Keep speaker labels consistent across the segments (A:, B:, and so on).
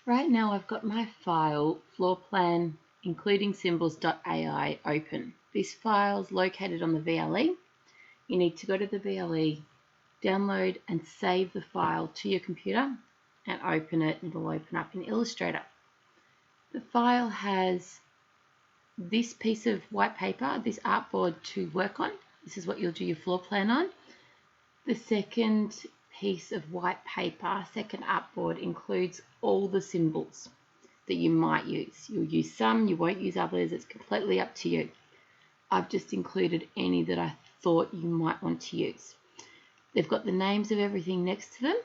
A: Right now I've got my file floor plan including symbols.ai open. This file is located on the VLE. You need to go to the VLE, download and save the file to your computer and open it. It'll open up in Illustrator. The file has this piece of white paper, this artboard to work on. This is what you'll do your floor plan on. The second piece of white paper, second artboard, includes all the symbols that you might use. You'll use some, you won't use others. It's completely up to you. I've just included any that I thought you might want to use. They've got the names of everything next to them,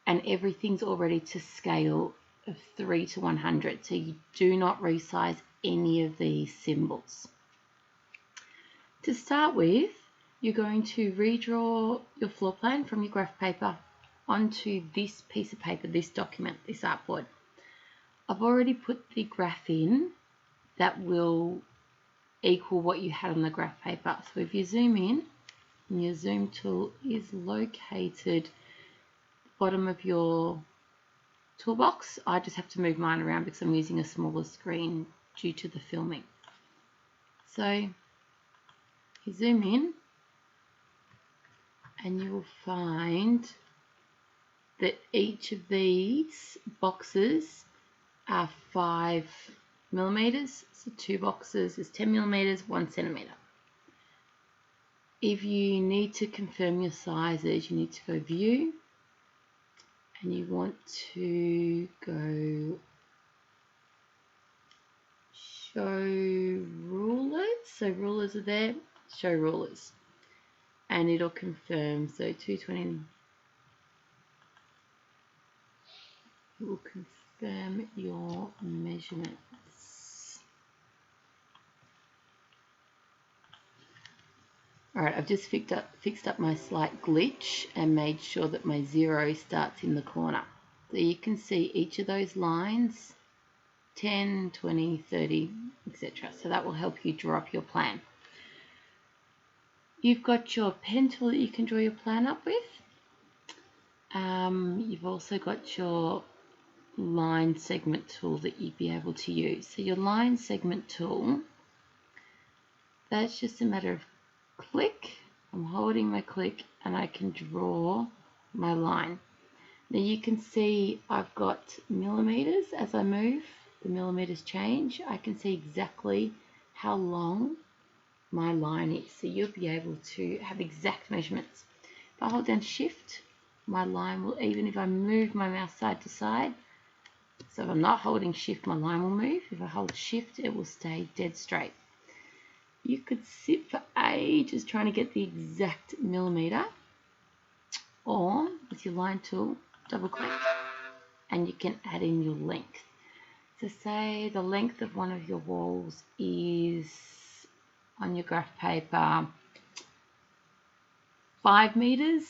A: and everything's already to scale of 3 to 100, so you do not resize any of these symbols. To start with, you're going to redraw your floor plan from your graph paper onto this piece of paper, this document, this artboard. I've already put the graph in that will equal what you had on the graph paper. So if you zoom in, and your zoom tool is located at the bottom of your toolbox. I just have to move mine around because I'm using a smaller screen due to the filming. So you zoom in and you will find that each of these boxes are 5 millimeters. So 2 boxes is 10 millimeters, 1 centimeter. If you need to confirm your sizes, you need to go view and you want to go show rulers. So rulers are there, show rulers, and it'll confirm. So 220, it will confirm your measurements. Alright, I've just fixed up my slight glitch and made sure that my 0 starts in the corner. So you can see each of those lines, 10, 20, 30, etc. So that will help you draw up your plan. You've got your pen tool that you can draw your plan up with. You've also got your line segment tool that you'd be able to use. So your line segment tool, that's just a matter of click. I'm holding my click and I can draw my line. Now you can see I've got millimeters as I move. The millimeters change. I can see exactly how long my line is. So you'll be able to have exact measurements. If I hold down shift, my line will, even if I move my mouse side to side, so if I'm not holding shift, my line will move. If I hold shift, it will stay dead straight. You could sit for ages trying to get the exact millimeter, or with your line tool, double click, and you can add in your length. So say the length of one of your walls is, on your graph paper, 5 meters.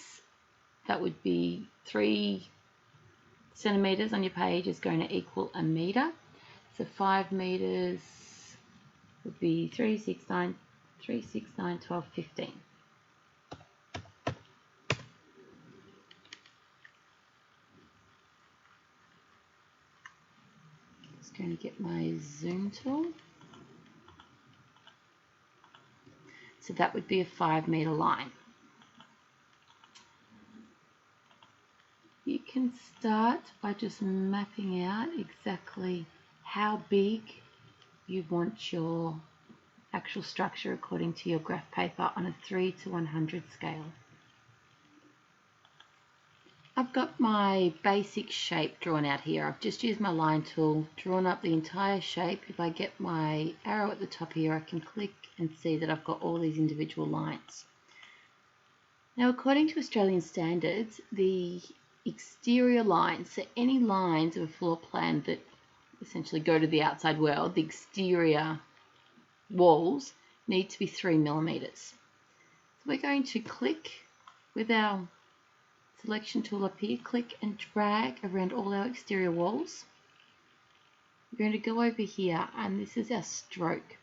A: That would be 3 centimeters on your page is going to equal a meter. So 5 meters would be 3, 6, 9, 12, 15. Just going to get my zoom tool. So that would be a 5 meter line. You can start by just mapping out exactly how big you want your actual structure according to your graph paper on a 3 to 100 scale. I've got my basic shape drawn out here. I've just used my line tool, drawn up the entire shape. If I get my arrow at the top here, I can click and see that I've got all these individual lines. Now, according to Australian standards, the exterior lines, so any lines of a floor plan that essentially go to the outside world, the exterior walls need to be 3 millimeters. So we're going to click with our selection tool up here, click and drag around all our exterior walls. We're going to go over here and this is our stroke.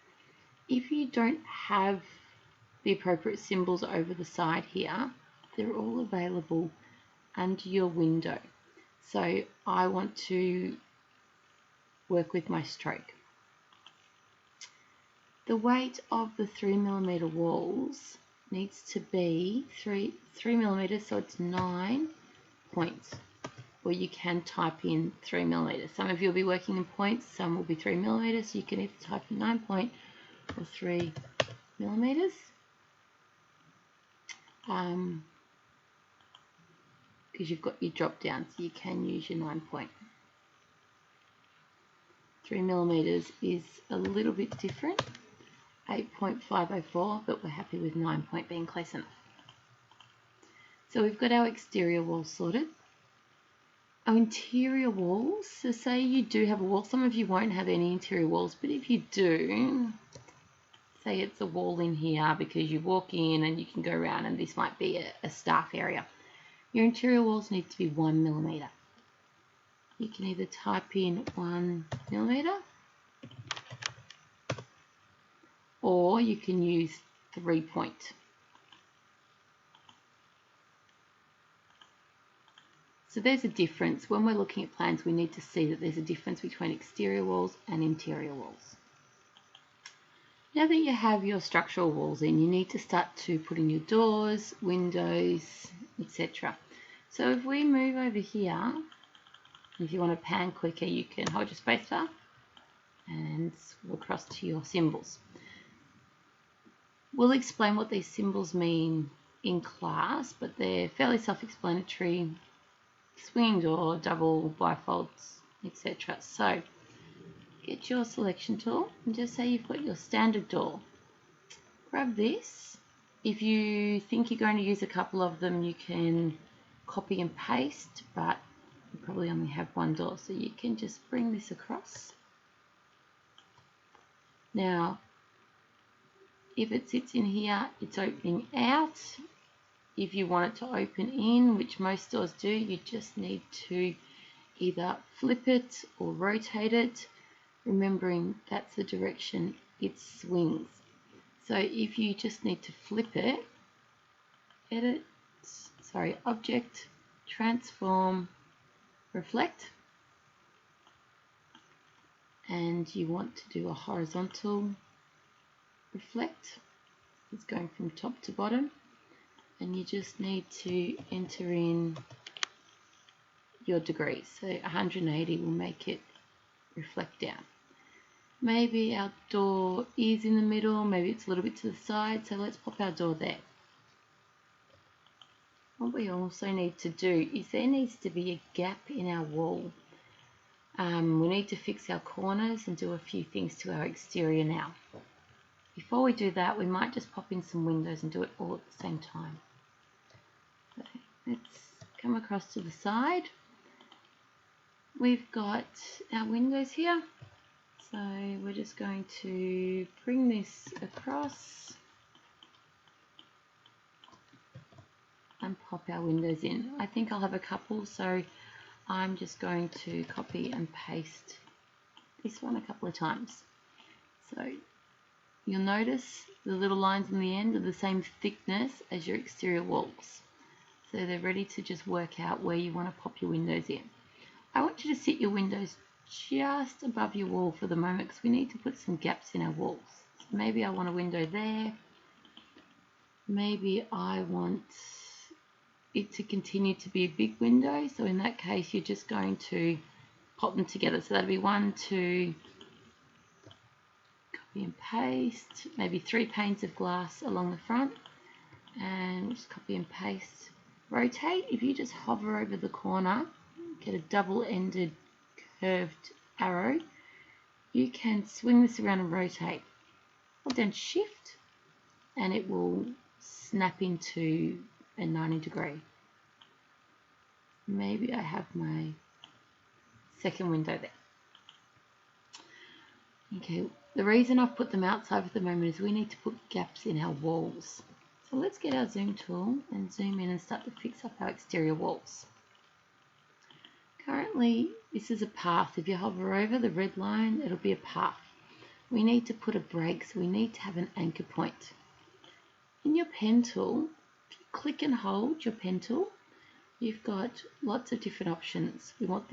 A: If you don't have the appropriate symbols over the side here, they're all available under your window. So I want to work with my stroke. The weight of the 3mm walls needs to be 3 millimeters, so it's 9 points. Or you can type in 3mm. Some of you will be working in points, some will be 3mm. So you can either type in 9 point or 3 millimeters. Because you've got your drop down, so you can use your 9 point. 3 millimeters is a little bit different, 8.504, but we're happy with 9 point being close enough. So we've got our exterior walls sorted. Our interior walls, so say you do have a wall, some of you won't have any interior walls, but if you do, say it's a wall in here because you walk in and you can go around and this might be a staff area. Your interior walls need to be 1 millimeter. You can either type in 1 millimeter or you can use 3 point. So there's a difference. When we're looking at plans, we need to see that there's a difference between exterior walls and interior walls. Now that you have your structural walls in, you need to start to put in your doors, windows, etc. So if we move over here, if you want to pan quicker, you can hold your spacebar and scroll across to your symbols. We'll explain what these symbols mean in class, but they're fairly self-explanatory. Swing door, double, bifolds, etc. So get your selection tool and just say you've got your standard door. Grab this. If you think you're going to use a couple of them, you can copy and paste, but you probably only have one door, so you can just bring this across. Now, if it sits in here, it's opening out. If you want it to open in, which most doors do, you just need to either flip it or rotate it, remembering that's the direction it swings. So if you just need to flip it, Object, Transform, Reflect, and you want to do a horizontal reflect. It's going from top to bottom. And you just need to enter in your degrees. So 180 will make it reflect down. Maybe our door is in the middle, maybe it's a little bit to the side, so let's pop our door there. What we also need to do is there needs to be a gap in our wall. We need to fix our corners and do a few things to our exterior now. Before we do that, we might just pop in some windows and do it all at the same time. So let's come across to the side. We've got our windows here. So we're just going to bring this across and pop our windows in. I think I'll have a couple, so I'm just going to copy and paste this one a couple of times. So you'll notice the little lines on the end are the same thickness as your exterior walls. So they're ready to just work out where you want to pop your windows in. I want you to sit your windows just above your wall for the moment because we need to put some gaps in our walls. So maybe I want a window there. Maybe I want it to continue to be a big window. So in that case, you're just going to pop them together. So that'll be 1, 2, copy and paste, maybe 3 panes of glass along the front, and just copy and paste. Rotate. If you just hover over the corner, get a double-ended curved arrow, you can swing this around and rotate. Hold down Shift and it will snap into a 90 degree. Maybe I have my second window there. Okay, the reason I've put them outside for the moment is we need to put gaps in our walls. So let's get our zoom tool and zoom in and start to fix up our exterior walls. Currently, this is a path. If you hover over the red line, it'll be a path. We need to put a break, so we need to have an anchor point. In your pen tool, if you click and hold your pen tool, you've got lots of different options. We want the